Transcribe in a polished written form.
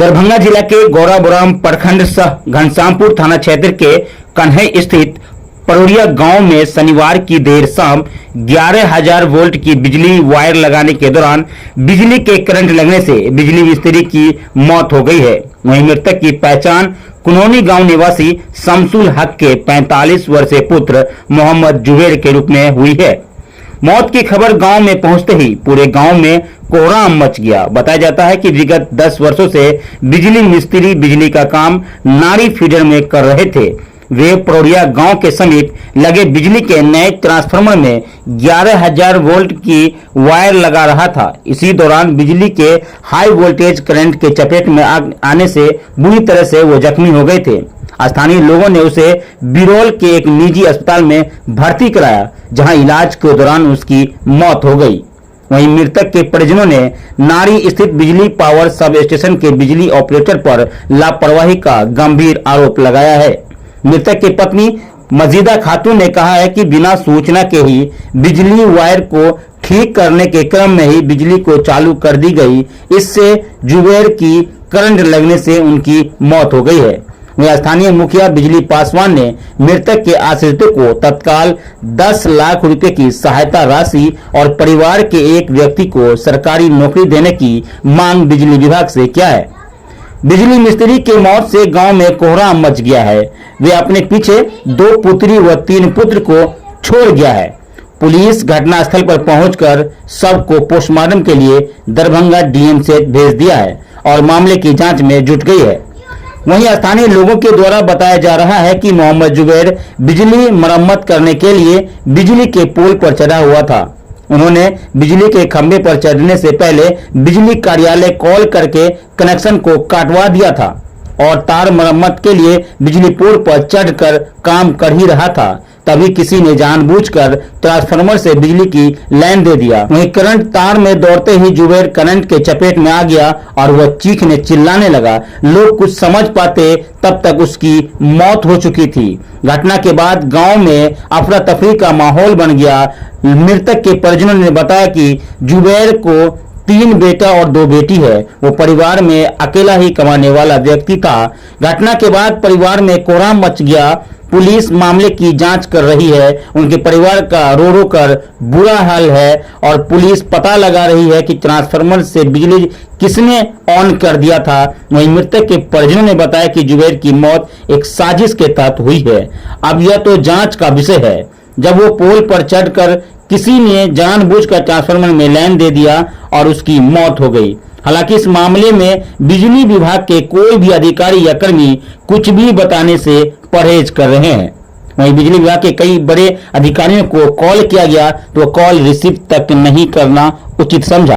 दरभंगा जिला के गौराबोराम प्रखंड सह घनश्यामपुर थाना क्षेत्र के कन्हई स्थित परोरिया गांव में शनिवार की देर शाम 11,000 वोल्ट की बिजली वायर लगाने के दौरान बिजली के करंट लगने से बिजली मिस्त्री की मौत हो गई है। वहीं मृतक की पहचान कुनौनी गांव निवासी शमसुल हक के 45 वर्षीय पुत्र मोहम्मद जुबैर के रूप में हुई है। मौत की खबर गांव में पहुंचते ही पूरे गांव में कोहराम मच गया। बताया जाता है कि विगत 10 वर्षों से बिजली मिस्त्री बिजली का काम नारी फीडर में कर रहे थे। वे परोरिया गांव के समीप लगे बिजली के नए ट्रांसफार्मर में 11,000 वोल्ट की वायर लगा रहा था। इसी दौरान बिजली के हाई वोल्टेज करंट के चपेट में आने से बुरी तरह से वो जख्मी हो गए थे। स्थानीय लोगों ने उसे बिरोल के एक निजी अस्पताल में भर्ती कराया, जहां इलाज के दौरान उसकी मौत हो गई। वहीं मृतक के परिजनों ने नारी स्थित बिजली पावर सब स्टेशन के बिजली ऑपरेटर पर लापरवाही का गंभीर आरोप लगाया है। मृतक की पत्नी मजीदा खातून ने कहा है कि बिना सूचना के ही बिजली वायर को ठीक करने के क्रम में ही बिजली को चालू कर दी गई। इससे जुबैर की करंट लगने से उनकी मौत हो गई है। वहीं स्थानीय मुखिया बिजली पासवान ने मृतक के आश्रितों को तत्काल 10 लाख रुपए की सहायता राशि और परिवार के एक व्यक्ति को सरकारी नौकरी देने की मांग बिजली विभाग से किया है। बिजली मिस्त्री की मौत से गांव में कोहराम मच गया है। वे अपने पीछे 2 पुत्री व 3 पुत्र को छोड़ गया है। पुलिस घटनास्थल पर पहुंचकर शव को पोस्टमार्टम के लिए दरभंगा डीएम से भेज दिया है और मामले की जांच में जुट गई है। वहीं स्थानीय लोगों के द्वारा बताया जा रहा है कि मोहम्मद जुबैर बिजली मरम्मत करने के लिए बिजली के पोल पर चढ़ा हुआ था। उन्होंने बिजली के खंभे पर चढ़ने से पहले बिजली कार्यालय कॉल करके कनेक्शन को काटवा दिया था और तार मरम्मत के लिए बिजली पोल पर चढ़कर काम कर ही रहा था। तभी किसी ने जानबूझकर ट्रांसफार्मर से बिजली की लाइन दे दिया। वहीं करंट तार में दौड़ते ही जुबैर करंट के चपेट में आ गया और वह चीखने चिल्लाने लगा। लोग कुछ समझ पाते तब तक उसकी मौत हो चुकी थी। घटना के बाद गांव में अफरा तफरी का माहौल बन गया। मृतक के परिजनों ने बताया कि जुबैर को 3 बेटा और 2 बेटी है। वो परिवार में अकेला ही कमाने वाला व्यक्ति था। घटना के बाद परिवार में कोहराम मच गया। पुलिस मामले की जांच कर रही है। उनके परिवार का रो रो कर बुरा हाल है और पुलिस पता लगा रही है कि ट्रांसफार्मर से बिजली किसने ऑन कर दिया था। वहीं मृतक के परिजनों ने बताया कि जुबैर की मौत एक साजिश के तहत हुई है। अब यह तो जांच का विषय है। जब वो पोल पर चढ़कर किसी ने जानबूझकर ट्रांसफार्मर में लाइन दे दिया और उसकी मौत हो गई। हालांकि इस मामले में बिजली विभाग के कोई भी अधिकारी या कर्मी कुछ भी बताने से परहेज कर रहे हैं। वहीं बिजली विभाग के कई बड़े अधिकारियों को कॉल किया गया तो कॉल रिसीव तक नहीं करना उचित समझा।